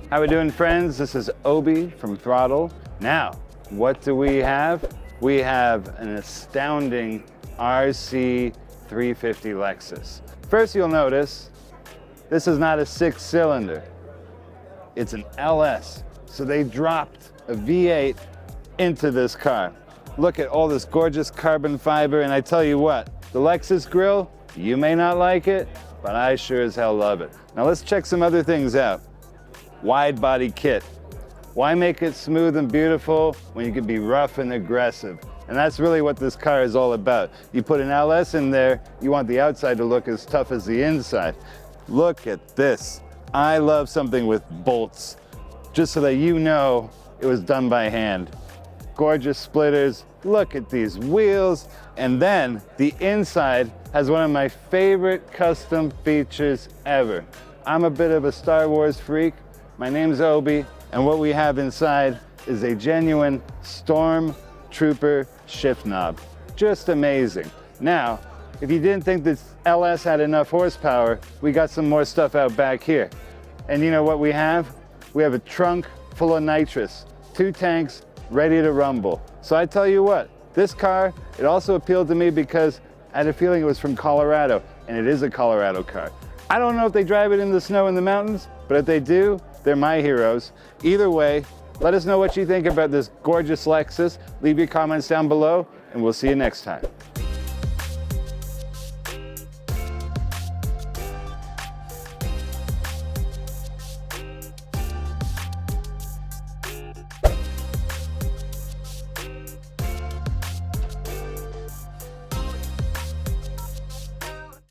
How we doing, friends? This is Obi from Throdle. Now, what do we have? We have an astounding RC 350 Lexus. First, you'll notice this is not a 6-cylinder. It's an LS. So they dropped a V8 into this car. Look at all this gorgeous carbon fiber, and I tell you what, the Lexus grille, you may not like it, but I sure as hell love it. Now let's check some other things out. Wide body kit. Why make it smooth and beautiful when you can be rough and aggressive? And that's really what this car is all about. You put an LS in there, you want the outside to look as tough as the inside. Look at this. I love something with bolts, just so that you know it was done by hand. Gorgeous splitters, look at these wheels. And then the inside has one of my favorite custom features ever. I'm a bit of a Star Wars freak. My name's Obi, and what we have inside is a genuine Stormtrooper shift knob. Just amazing. Now, if you didn't think this LS had enough horsepower, we got some more stuff out back here. And you know what we have? We have a trunk full of nitrous, 2 tanks ready to rumble. So I tell you what, this car, it also appealed to me because I had a feeling it was from Colorado, and it is a Colorado car. I don't know if they drive it in the snow in the mountains, but if they do, they're my heroes. Either way, let us know what you think about this gorgeous Lexus. Leave your comments down below, and we'll see you next time.